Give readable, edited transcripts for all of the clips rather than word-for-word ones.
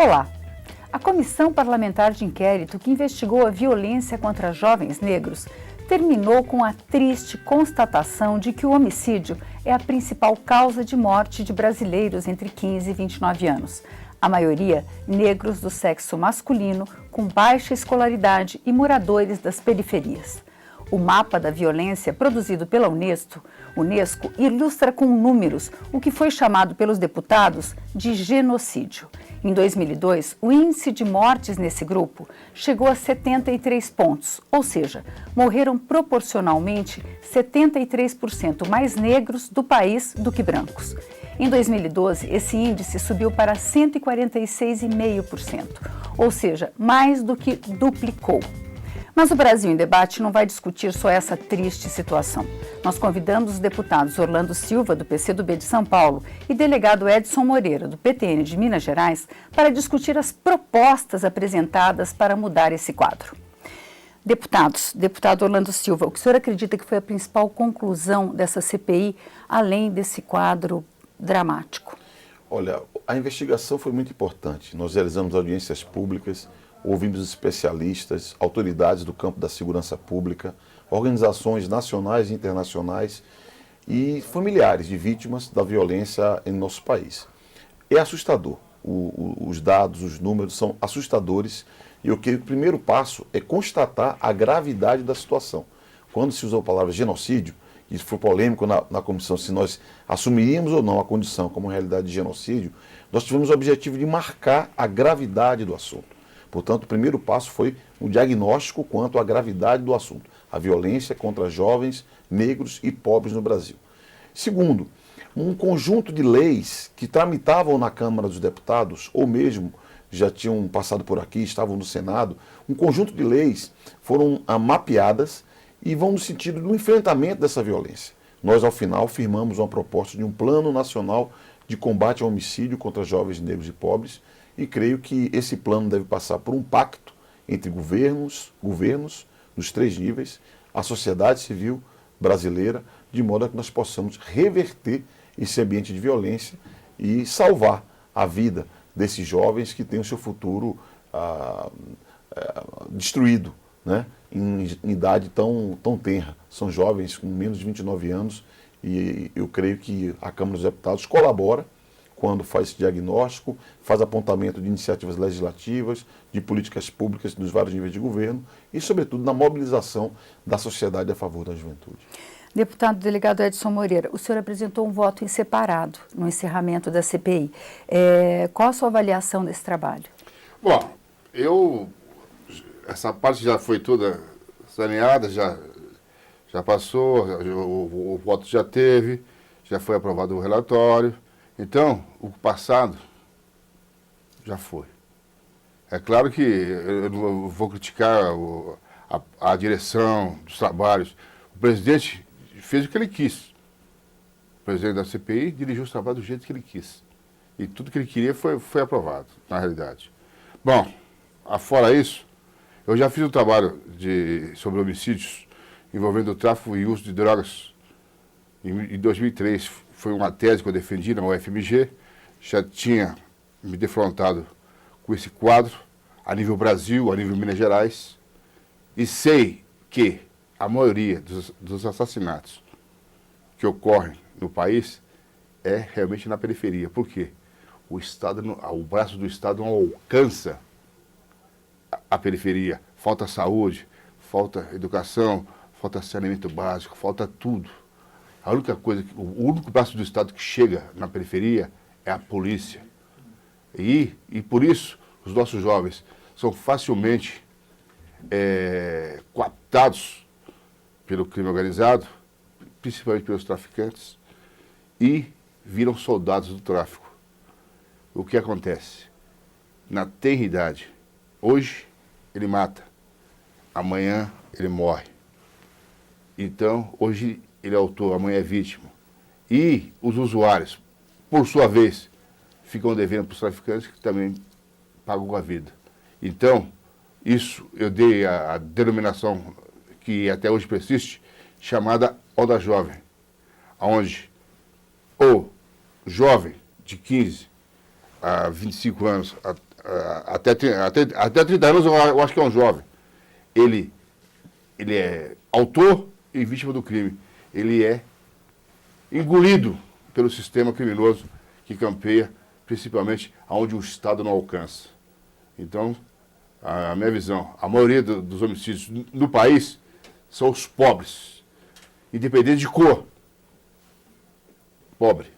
Olá! A Comissão Parlamentar de Inquérito que investigou a violência contra jovens negros terminou com a triste constatação de que o homicídio é a principal causa de morte de brasileiros entre 15 e 29 anos. A maioria negros do sexo masculino, com baixa escolaridade e moradores das periferias. O mapa da violência produzido pela Unesco ilustra com números o que foi chamado pelos deputados de genocídio. Em 2002, o índice de mortes nesse grupo chegou a 73 pontos, ou seja, morreram proporcionalmente 73% mais negros do país do que brancos. Em 2012, esse índice subiu para 146,5%, ou seja, mais do que duplicou. Mas o Brasil em Debate não vai discutir só essa triste situação. Nós convidamos os deputados Orlando Silva, do PCdoB de São Paulo, e delegado Edson Moreira, do PTN de Minas Gerais, para discutir as propostas apresentadas para mudar esse quadro. Deputado Orlando Silva, o que o senhor acredita que foi a principal conclusão dessa CPI, além desse quadro dramático? Olha, a investigação foi muito importante. Nós realizamos audiências públicas, ouvimos especialistas, autoridades do campo da segurança pública, organizações nacionais e internacionais e familiares de vítimas da violência em nosso país. É assustador. Os dados, os números são assustadores e o primeiro passo é constatar a gravidade da situação. Quando se usou a palavra genocídio, isso foi polêmico na comissão, se nós assumiríamos ou não a condição como realidade de genocídio, nós tivemos o objetivo de marcar a gravidade do assunto. Portanto, o primeiro passo foi um diagnóstico quanto à gravidade do assunto, a violência contra jovens, negros e pobres no Brasil. Segundo, um conjunto de leis que tramitavam na Câmara dos Deputados, ou mesmo já tinham passado por aqui, estavam no Senado, um conjunto de leis foram mapeadas e vão no sentido do enfrentamento dessa violência. Nós, ao final, firmamos uma proposta de um Plano Nacional de Combate ao Homicídio contra Jovens Negros e Pobres, e creio que esse plano deve passar por um pacto entre governos, nos três níveis, a sociedade civil brasileira, de modo a que nós possamos reverter esse ambiente de violência e salvar a vida desses jovens que têm o seu futuro destruído, né, em idade tão tenra. São jovens com menos de 29 anos e eu creio que a Câmara dos Deputados colabora quando faz esse diagnóstico, faz apontamento de iniciativas legislativas, de políticas públicas dos vários níveis de governo e, sobretudo, na mobilização da sociedade a favor da juventude. Deputado delegado Edson Moreira, o senhor apresentou um voto em separado no encerramento da CPI. Qual a sua avaliação desse trabalho? Bom, essa parte já foi toda saneada, já passou, o voto já teve, já foi aprovado o relatório. Então, o passado já foi. É claro que eu não vou criticar a direção dos trabalhos. O presidente fez o que ele quis. O presidente da CPI dirigiu os trabalhos do jeito que ele quis. E tudo que ele queria foi aprovado, na realidade. Bom, afora isso, eu já fiz um trabalho sobre homicídios envolvendo o tráfico e uso de drogas em 2003. Foi uma tese que eu defendi na UFMG, já tinha me defrontado com esse quadro, a nível Brasil, a nível Minas Gerais, e sei que a maioria dos assassinatos que ocorrem no país é realmente na periferia. Por quê? O braço do Estado não alcança a periferia. Falta saúde, falta educação, falta saneamento básico, falta tudo. A única coisa, o único braço do Estado que chega na periferia é a polícia. E por isso, os nossos jovens são facilmente coaptados pelo crime organizado, principalmente pelos traficantes, e viram soldados do tráfico. O que acontece? Na tenra idade, hoje ele mata, amanhã ele morre. Então, hoje ele é autor, amanhã é vítima. E os usuários, por sua vez, ficam devendo para os traficantes que também pagam com a vida. Então, isso eu dei a denominação que até hoje persiste, chamada Onda Jovem, onde o jovem de 15 a 25 anos até 30 anos eu acho que é um jovem. Ele é autor e vítima do crime. Ele é engolido pelo sistema criminoso que campeia, principalmente onde o Estado não alcança. Então, a minha visão, a maioria dos homicídios no país são os pobres, independente de cor. Pobre.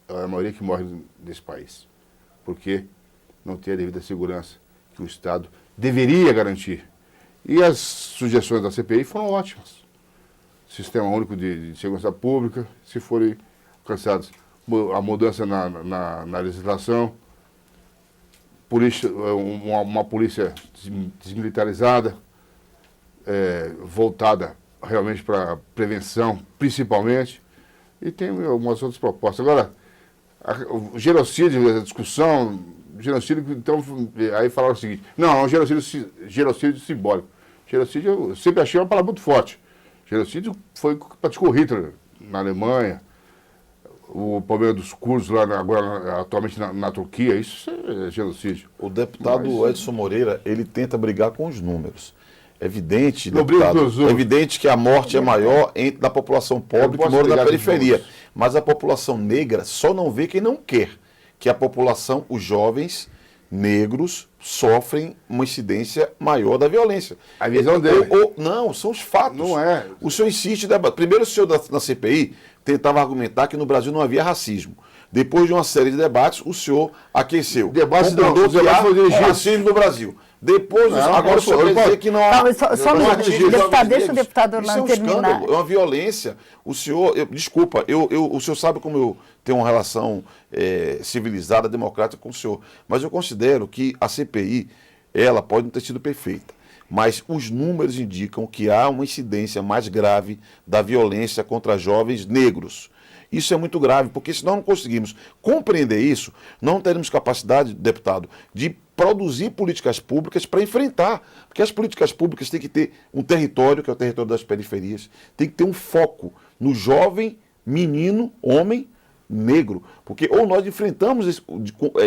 É a maioria que morre nesse país. Porque não tem a devida segurança que o Estado deveria garantir. E as sugestões da CPI foram ótimas. Sistema Único de Segurança Pública, se forem alcançados a mudança na legislação, uma polícia desmilitarizada, voltada realmente para prevenção, principalmente, e tem algumas outras propostas. Agora, o genocídio, a discussão, genocídio, então, aí falaram o seguinte, não, é um genocídio simbólico. Genocídio, eu sempre achei uma palavra muito forte. Genocídio foi o que praticou Hitler na Alemanha, o problema dos curdos lá agora, atualmente na Turquia, isso é genocídio. O deputado Edson Moreira, ele tenta brigar com os números. É evidente, deputado, é evidente que a morte é maior da população pobre que mora na periferia. Mas a população negra só não vê quem não quer. Que a população, os jovens negros, sofrem uma incidência maior da violência. A visão dele. Não, são os fatos. Não é. O senhor insiste... Primeiro, o senhor na CPI tentava argumentar que no Brasil não havia racismo. Depois de uma série de debates, o senhor aqueceu. Debates racismo no Brasil. Depois, agora o senhor quer dizer que não há... Deixa o deputado Orlando terminar. É uma violência. O senhor... Desculpa, o senhor sabe como eu tenho uma relação civilizada, democrática com o senhor. Mas eu considero que a CPI, ela pode não ter sido perfeita. Mas os números indicam que há uma incidência mais grave da violência contra jovens negros. Isso é muito grave, porque se nós não conseguimos compreender isso, não teremos capacidade, deputado, de produzir políticas públicas para enfrentar. Porque as políticas públicas têm que ter um território, que é o território das periferias, tem que ter um foco no jovem, menino, homem, negro. Porque ou nós enfrentamos isso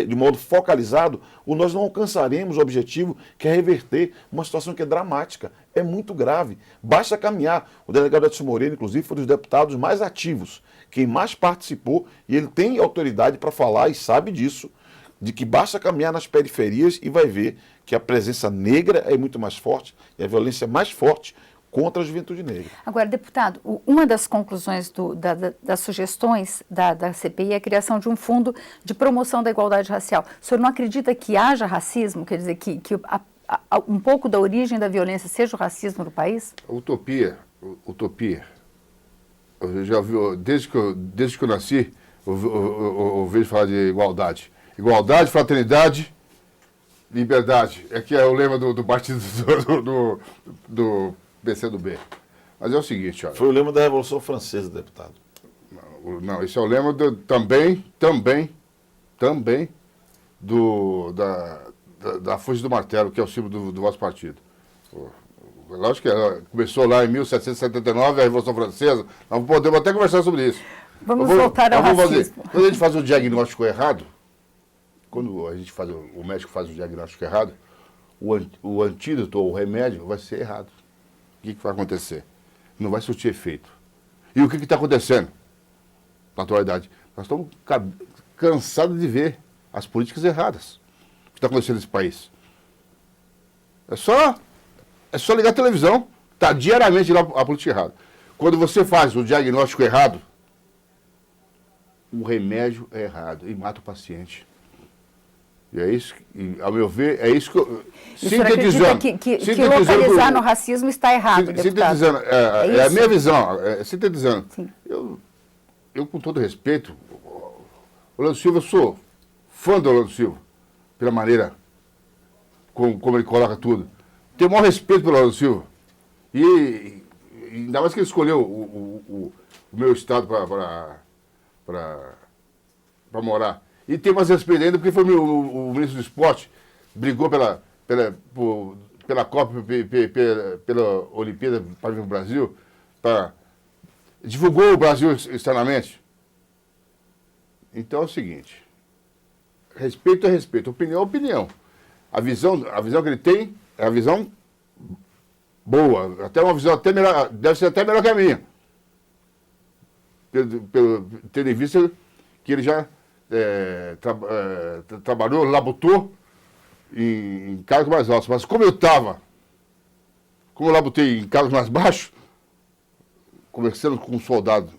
de modo focalizado, ou nós não alcançaremos o objetivo, que é reverter uma situação que é dramática, é muito grave. Basta caminhar. O delegado Edson Moreira, inclusive, foi um dos deputados mais ativos, quem mais participou, e ele tem autoridade para falar e sabe disso, de que basta caminhar nas periferias e vai ver que a presença negra é muito mais forte e a violência é mais forte contra a juventude negra. Agora, deputado, uma das conclusões das sugestões da CPI é a criação de um fundo de promoção da igualdade racial. O senhor não acredita que haja racismo? Quer dizer, que um pouco da origem da violência seja o racismo no país? Utopia. Eu já vi, desde que eu nasci, eu vejo falar de igualdade. Igualdade, fraternidade, liberdade. É que é o lema do partido do PCdoB. Mas é o seguinte, olha. Foi o lema da Revolução Francesa, deputado. Não, esse é o lema também da Foice do Martelo, que é o símbolo do vosso partido. Lógico que ela começou lá em 1779, a Revolução Francesa. Nós podemos até conversar sobre isso. Vamos voltar ao racismo. Quando a gente faz o diagnóstico errado, quando a gente o médico faz o diagnóstico errado, o antídoto ou o remédio vai ser errado. O que vai acontecer? Não vai surtir efeito. E o que está acontecendo na atualidade? Nós estamos cansados de ver as políticas erradas que está acontecendo nesse país. É só ligar a televisão, está diariamente lá a política errada. Quando você faz o diagnóstico errado, o remédio é errado e mata o paciente. E é isso, ao meu ver, é isso que eu... Sintetizando. Que localizar no racismo está errado, deputado. Sintetizando, é a minha visão, sintetizando. Sim. Eu, com todo respeito, Orlando Silva, eu sou fã do Orlando Silva, pela maneira como ele coloca tudo. Tenho o maior respeito pelo Orlando Silva. E ainda mais que ele escolheu o meu estado para morar. E tem mais respeito ainda porque foi o ministro do esporte, brigou pela Copa, pela Olimpíada para vir no Brasil, divulgou o Brasil externamente. Então é o seguinte, respeito é respeito, opinião é opinião. A visão que ele tem é a visão boa, até uma visão até melhor, deve ser até melhor que a minha. Tendo em vista que ele já trabalhou, labutou em cargos mais altos. Mas como eu labutei em cargos mais baixos, conversando com um soldado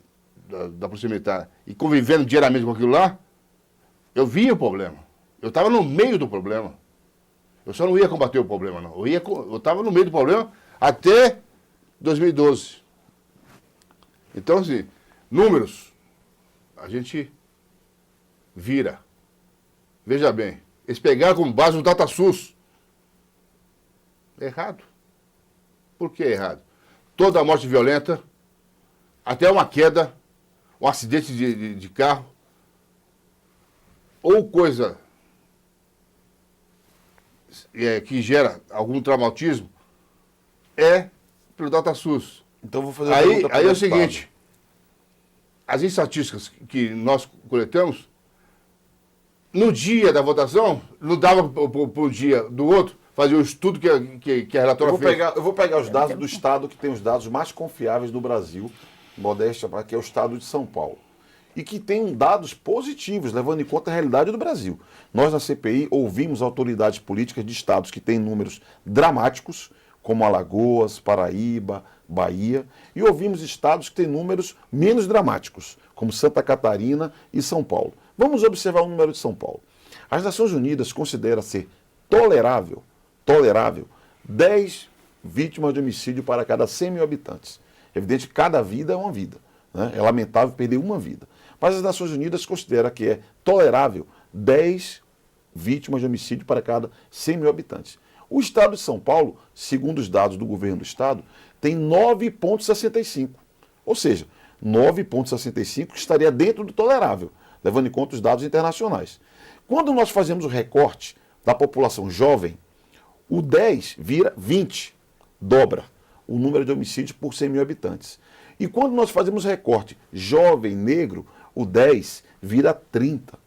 da Polícia Militar e convivendo diariamente com aquilo lá, eu via o problema. Eu estava no meio do problema. Eu só não ia combater o problema, não. Eu estava no meio do problema até 2012. Então, assim, números, a gente vira. Veja bem, eles pegaram como base o DataSUS. É errado. Por que é errado? Toda morte violenta, até uma queda, um acidente de carro, ou coisa que gera algum traumatismo, é pelo DataSUS. Então vou fazer uma pergunta para aí é o seguinte, as estatísticas que nós coletamos, no dia da votação, não dava para um dia do outro fazer o estudo que a relatora fez. Eu vou pegar os dados do estado que tem os dados mais confiáveis do Brasil, modéstia, que é o estado de São Paulo. E que tem dados positivos, levando em conta a realidade do Brasil. Nós, na CPI, ouvimos autoridades políticas de estados que têm números dramáticos, como Alagoas, Paraíba, Bahia, e ouvimos estados que têm números menos dramáticos, como Santa Catarina e São Paulo. Vamos observar o número de São Paulo. As Nações Unidas consideram ser tolerável 10 vítimas de homicídio para cada 100 mil habitantes. É evidente que cada vida é uma vida, né? É lamentável perder uma vida. Mas as Nações Unidas consideram que é tolerável 10 vítimas de homicídio para cada 100 mil habitantes. O estado de São Paulo, segundo os dados do governo do estado, tem 9,65. Ou seja, 9,65 estaria dentro do tolerável, levando em conta os dados internacionais. Quando nós fazemos o recorte da população jovem, o 10 vira 20, dobra o número de homicídios por 100 mil habitantes. E quando nós fazemos recorte jovem negro, o 10 vira 30,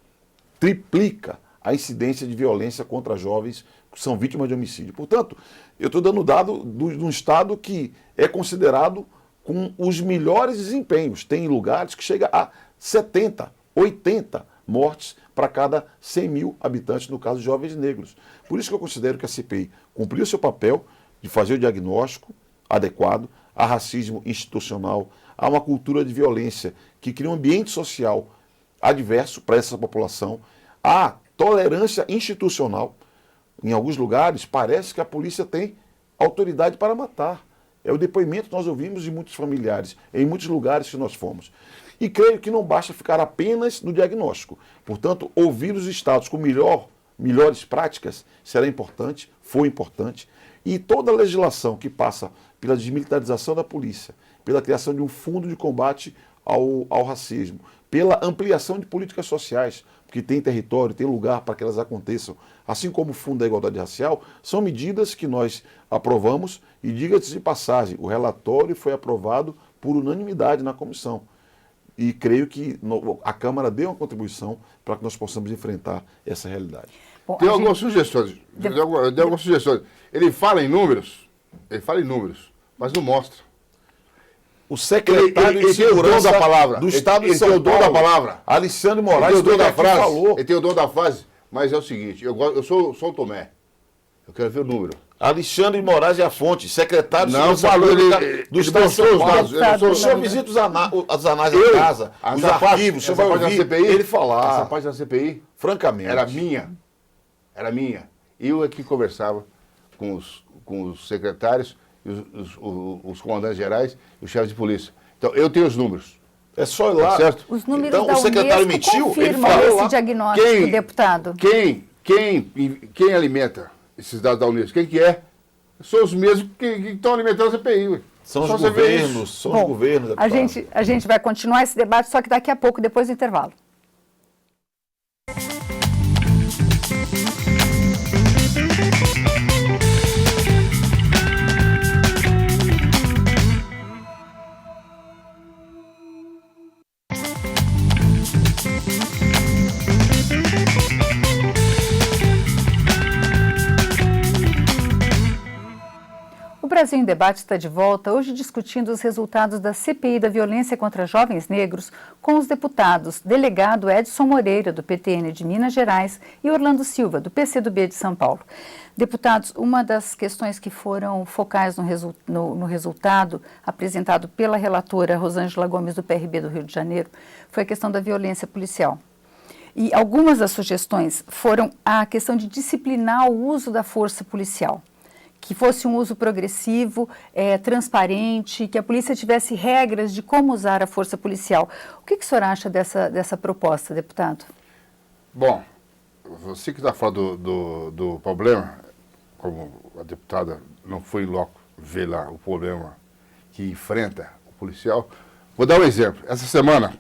triplica a incidência de violência contra jovens que são vítimas de homicídio. Portanto, eu estou dando dado de um estado que é considerado com os melhores desempenhos. Tem lugares que chega a 70, 80 mortes para cada 100 mil habitantes, no caso de jovens negros. Por isso que eu considero que a CPI cumpriu seu papel de fazer o diagnóstico adequado, há racismo institucional, há uma cultura de violência que cria um ambiente social adverso para essa população, há tolerância institucional. Em alguns lugares parece que a polícia tem autoridade para matar. É o depoimento que nós ouvimos de muitos familiares, em muitos lugares que nós fomos. E creio que não basta ficar apenas no diagnóstico. Portanto, ouvir os estados com melhores práticas será importante, foi importante. E toda a legislação que passa pela desmilitarização da polícia, pela criação de um fundo de combate ao racismo, pela ampliação de políticas sociais, porque tem território, tem lugar para que elas aconteçam, assim como o Fundo da Igualdade Racial, são medidas que nós aprovamos e, diga-se de passagem, o relatório foi aprovado por unanimidade na comissão. E creio que a Câmara deu uma contribuição para que nós possamos enfrentar essa realidade. Bom, Tem algumas sugestões. Tem algumas sugestões. Ele fala em números, mas não mostra. O secretário de Segurança da palavra. do Estado de São Paulo, Paulo, da palavra. Alexandre Moraes, ele tem o dom da frase, falou. Ele tem o dom da frase, mas é o seguinte, eu sou o Tomé. Eu quero ver o número. Alexandre Moraes é a fonte, secretário de Não Segurança falou, Pública ele do Estado de mostrou São os Paulo. dados. O senhor visita os anais da casa, os arquivos, o senhor vai ouvir ele falar. Essa parte da CPI, francamente. Era minha. Eu aqui conversava com os secretários, os comandantes gerais e os chefes de polícia. Então, eu tenho os números. É só ir lá. Certo? Os números então, da o secretário Unesco mentiu, ele confirmam falou esse lá. diagnóstico, deputado. Quem alimenta esses dados da Unesco? Quem que é? São os mesmos que estão alimentando a CPI. Ué. São Só os você vê governos, isso. são os governos. deputado. A gente vai continuar esse debate, só que daqui a pouco, depois do intervalo. Brasil em Debate está de volta, hoje discutindo os resultados da CPI da violência contra jovens negros com os deputados delegado Edson Moreira, do PTN de Minas Gerais, e Orlando Silva, do PCdoB de São Paulo. Deputados, uma das questões que foram focais no resultado apresentado pela relatora Rosângela Gomes, do PRB do Rio de Janeiro, foi a questão da violência policial. E algumas das sugestões foram a questão de disciplinar o uso da força policial, que fosse um uso progressivo, transparente, que a polícia tivesse regras de como usar a força policial. O que o senhor acha dessa proposta, deputado? Bom, você que está falando do problema, como a deputada não foi logo ver lá o problema que enfrenta o policial, vou dar um exemplo. Essa semana,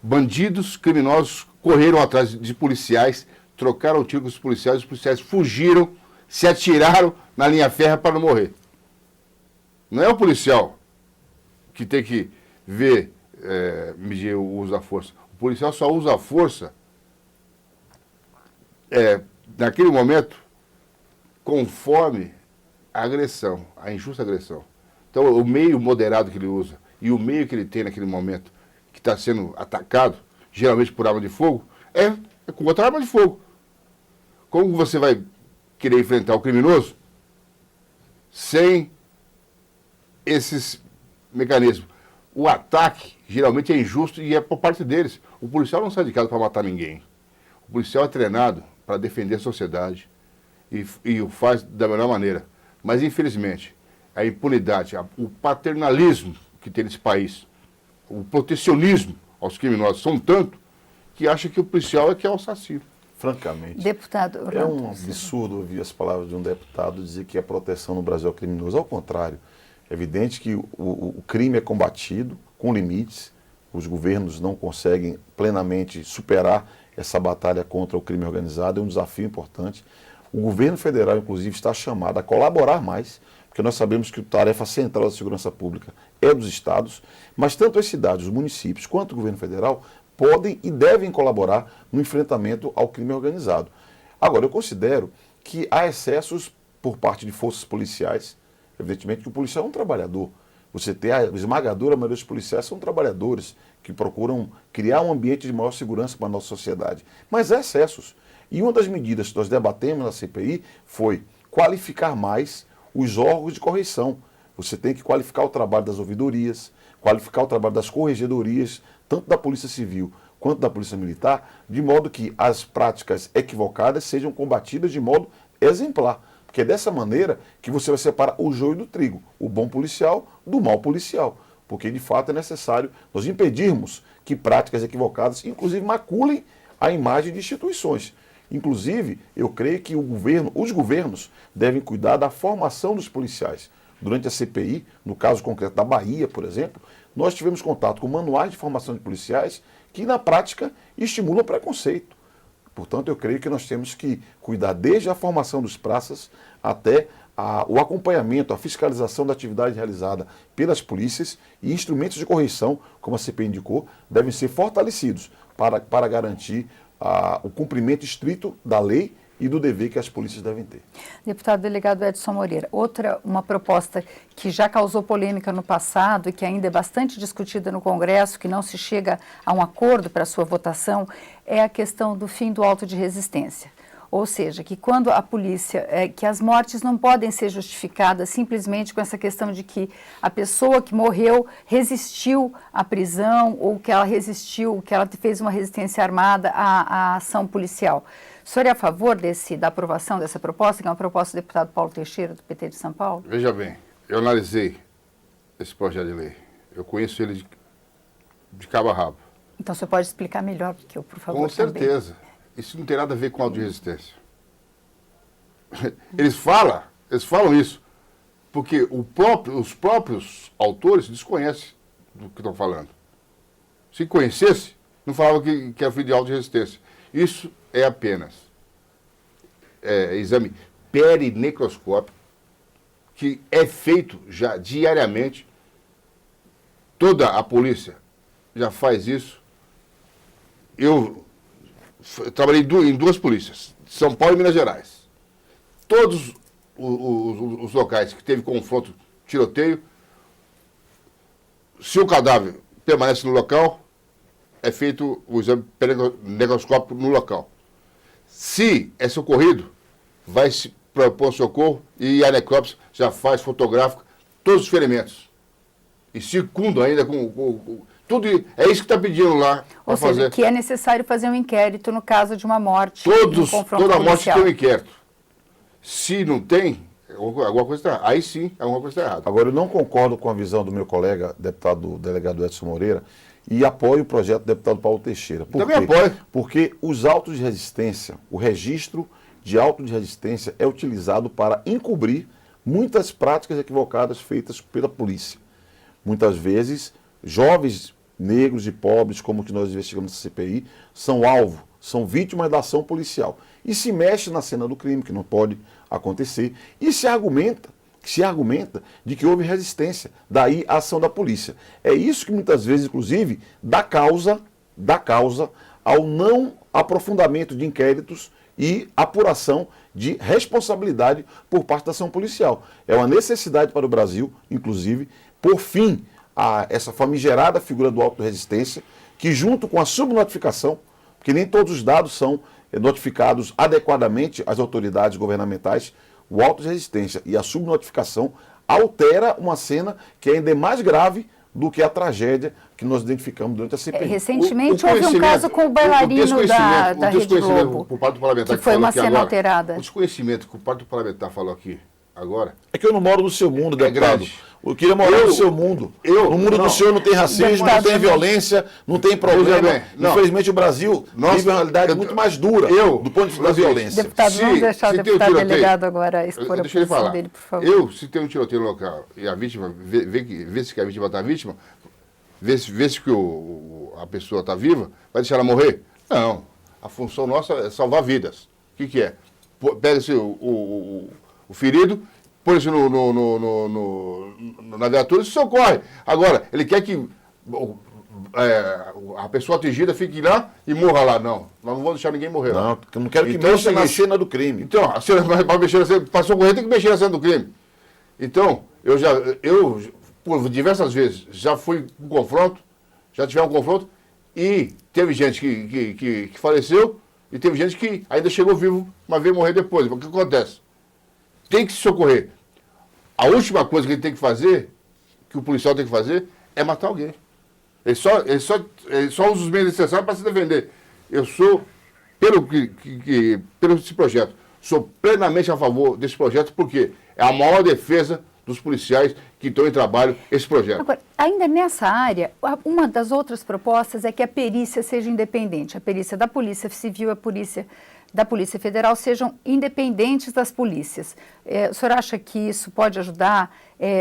bandidos criminosos correram atrás de policiais, trocaram tiro com os policiais fugiram, se atiraram na linha férrea para não morrer. Não é o policial que tem que medir o uso da força. O policial só usa a força naquele momento conforme a agressão, a injusta agressão. Então, o meio moderado que ele usa e o meio que ele tem naquele momento que está sendo atacado, geralmente por arma de fogo, é com outra arma de fogo. Como você vai querer enfrentar o criminoso sem esses mecanismos? O ataque geralmente é injusto e é por parte deles. O policial não sai de casa para matar ninguém. O policial é treinado para defender a sociedade e o faz da melhor maneira. Mas, infelizmente, a impunidade, o paternalismo que tem nesse país, o protecionismo aos criminosos são tanto que acha que o policial é que é o assassino. Francamente, deputado, é um absurdo ouvir as palavras de um deputado dizer que a proteção no Brasil é criminoso. Ao contrário, é evidente que o crime é combatido com limites, os governos não conseguem plenamente superar essa batalha contra o crime organizado, é um desafio importante. O governo federal, inclusive, está chamado a colaborar mais, porque nós sabemos que a tarefa central da segurança pública é dos estados, mas tanto as cidades, os municípios, quanto o governo federal podem e devem colaborar no enfrentamento ao crime organizado. Agora, eu considero que há excessos por parte de forças policiais. Evidentemente que o policial é um trabalhador. Você tem a esmagadora maioria dos policiais são trabalhadores que procuram criar um ambiente de maior segurança para a nossa sociedade. Mas há excessos. E uma das medidas que nós debatemos na CPI foi qualificar mais os órgãos de correição. Você tem que qualificar o trabalho das ouvidorias, qualificar o trabalho das corregedorias, tanto da Polícia Civil quanto da Polícia Militar, de modo que as práticas equivocadas sejam combatidas de modo exemplar. Porque é dessa maneira que você vai separar o joio do trigo, o bom policial do mau policial. Porque, de fato, é necessário nós impedirmos que práticas equivocadas, inclusive, maculem a imagem de instituições. Inclusive, eu creio que os governos devem cuidar da formação dos policiais. Durante a CPI, no caso concreto da Bahia, por exemplo, nós tivemos contato com manuais de formação de policiais que, na prática, estimulam preconceito. Portanto, eu creio que nós temos que cuidar desde a formação dos praças até o acompanhamento, a fiscalização da atividade realizada pelas polícias e instrumentos de correção, como a CPI indicou, devem ser fortalecidos para garantir o cumprimento estrito da lei e do dever que as polícias devem ter. Deputado delegado Edson Moreira, uma proposta que já causou polêmica no passado e que ainda é bastante discutida no Congresso, que não se chega a um acordo para sua votação, é a questão do fim do auto de resistência. Ou seja, que quando a polícia, que as mortes não podem ser justificadas simplesmente com essa questão de que a pessoa que morreu resistiu à prisão ou que ela resistiu, que ela fez uma resistência armada à ação policial. O senhor é a favor da aprovação dessa proposta, que é uma proposta do deputado Paulo Teixeira, do PT de São Paulo? Veja bem, eu analisei esse projeto de lei. Eu conheço ele de cabo a rabo. Então, o senhor pode explicar melhor do que eu, por favor? Com certeza. Também. Isso não tem nada a ver com auto-resistência. Eles falam isso, porque os próprios autores desconhecem do que estão falando. Se conhecesse, não falava que era filho de auto-resistência. Isso é apenas exame perinecroscópico, que é feito já diariamente. Toda a polícia já faz isso. Eu trabalhei em duas polícias, São Paulo e Minas Gerais. Todos os locais que teve confronto, tiroteio, se o cadáver permanece no local, é feito o exame necroscópico no local. Se é socorrido, vai se propor socorro e a necrópsia já faz fotográfico todos os ferimentos. E circunda ainda com tudo. É isso que está pedindo lá para fazer. Ou seja, que é necessário fazer um inquérito no caso de uma morte. Toda morte tem um inquérito. Se não tem, alguma coisa está errada. Aí sim, alguma coisa está errada. Agora, eu não concordo com a visão do meu colega, delegado Edson Moreira, e apoio o projeto do deputado Paulo Teixeira. Por Também quê? apoio. Porque os autos de resistência, o registro de auto de resistência é utilizado para encobrir muitas práticas equivocadas feitas pela polícia. Muitas vezes, jovens negros e pobres, como que nós investigamos na CPI, são alvo, são vítimas da ação policial. E se mexe na cena do crime, que não pode acontecer, e se argumenta de que houve resistência, daí a ação da polícia. É isso que muitas vezes, inclusive, dá causa ao não aprofundamento de inquéritos e apuração de responsabilidade por parte da ação policial. É uma necessidade para o Brasil, inclusive, por fim a essa famigerada figura do auto de resistência, que junto com a subnotificação, porque nem todos os dados são notificados adequadamente às autoridades governamentais, o auto de resistência e a subnotificação altera uma cena que ainda é mais grave do que a tragédia que nós identificamos durante a CPI. Recentemente houve um caso com o bailarino da Rede Globo, que foi uma cena alterada. O desconhecimento que o parte do parlamentar falou aqui agora... É que eu não moro no seu mundo, deputado. Grande. Eu queria morar no seu mundo. No mundo do senhor não tem racismo, não tem violência, não tem problema. Infelizmente o Brasil vive uma realidade muito mais dura do ponto de vista da violência. Deputado, vamos deixar o deputado delegado agora expor a posição dele, por favor. Se tem um tiroteio no local e a vítima, vê se que a vítima está vítima, vê se que a pessoa está viva, vai deixar ela morrer? Não. A função nossa é salvar vidas. O que é? Pega-se o ferido, põe-se na viatura e se socorre. Agora, ele quer que a pessoa atingida fique lá e morra lá. Não, nós não vamos deixar ninguém morrer. Não, eu não quero que mexa na cena do crime. Então, para socorrer tem que mexer na cena do crime. Então, eu por diversas vezes, já fui com confronto, já tivemos um confronto, e teve gente que faleceu, e teve gente que ainda chegou vivo, mas veio morrer depois. O que acontece? Tem que se socorrer. A última coisa que ele tem que fazer, que o policial tem que fazer, é matar alguém. Ele só usa os meios necessários para se defender. Eu sou, pelo esse projeto, sou plenamente a favor desse projeto, porque é a maior defesa dos policiais que estão em trabalho esse projeto. Agora, ainda nessa área, uma das outras propostas é que a perícia seja independente. A perícia da Polícia Civil e a perícia da Polícia Federal sejam independentes das polícias. O senhor acha que isso pode ajudar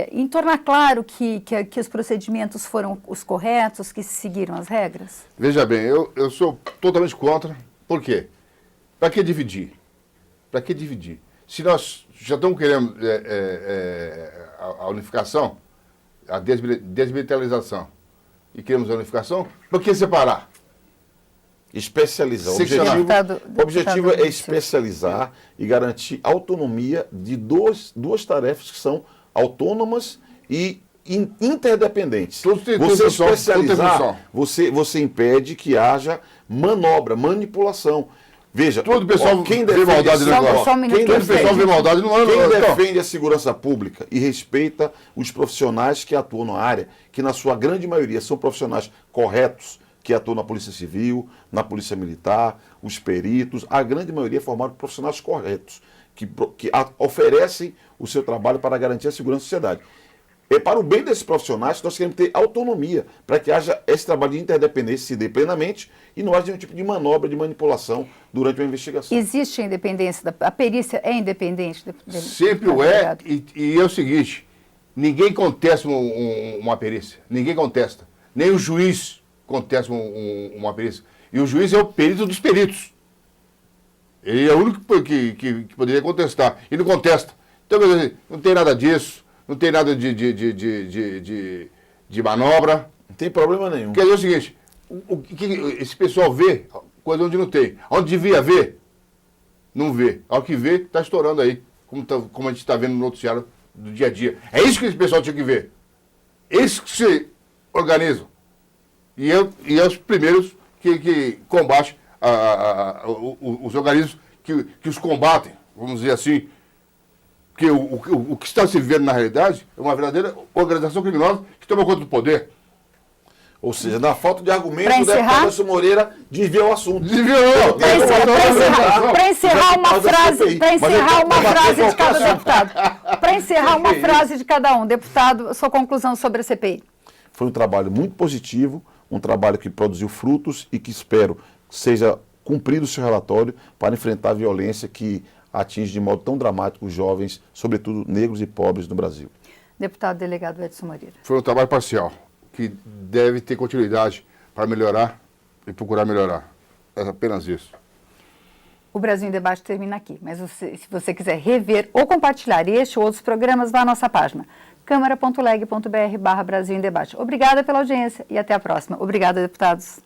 em tornar claro que os procedimentos foram os corretos, que se seguiram as regras? Veja bem, eu sou totalmente contra. Por quê? Para que dividir? Para que dividir? Se nós já estamos querendo a unificação, a desmilitarização, e queremos a unificação, por que separar? Especializar. O objetivo é especializar e garantir autonomia de duas tarefas que são autônomas e interdependentes. Você especializar, você impede que haja manobra, manipulação. Veja, todo pessoal quem defende maldade quem defende a segurança pública e respeita os profissionais que atuam na área, que na sua grande maioria são profissionais corretos, que atuam na Polícia Civil, na Polícia Militar, os peritos, a grande maioria formaram profissionais corretos, que oferecem o seu trabalho para garantir a segurança da sociedade. É para o bem desses profissionais que nós queremos ter autonomia, para que haja esse trabalho de interdependência, se dê plenamente, e não haja nenhum tipo de manobra, de manipulação durante uma investigação. Existe a independência, a perícia é independente? Sempre o é, e é o seguinte, ninguém contesta uma perícia, ninguém contesta, nem o juiz contesta uma perícia. E o juiz é o perito dos peritos. Ele é o único que poderia contestar, e não contesta. Então, quer dizer, não tem nada disso. Não tem nada de manobra. Não tem problema nenhum. Quer dizer o seguinte, esse pessoal vê coisa onde não tem. Onde devia ver, não vê. Ao que vê, está estourando aí. como a gente está vendo no noticiário do dia a dia. É isso que esse pessoal tinha que ver. Eles que se organizam. E é os primeiros que combatem os organismos que os combatem, vamos dizer assim. Porque o que está se vivendo na realidade é uma verdadeira organização criminosa que toma conta do poder. Ou seja, na falta de argumento, Pra o deputado encerrar? Anderson Moreira desviou o assunto. Desviou! Para encerrar uma frase de cada deputado. Para encerrar uma frase de cada um. Deputado, sua conclusão sobre a CPI. Foi um trabalho muito positivo, um trabalho que produziu frutos e que espero seja cumprido o seu relatório para enfrentar a violência que atinge de modo tão dramático os jovens, sobretudo negros e pobres no Brasil. Deputado delegado Edson Moreira. Foi um trabalho parcial, que deve ter continuidade para melhorar e procurar melhorar. É apenas isso. O Brasil em Debate termina aqui, mas se você quiser rever ou compartilhar este ou outros programas, vá à nossa página câmara.leg.br/Brasil em Debate. Obrigada pela audiência e até a próxima. Obrigada, deputados.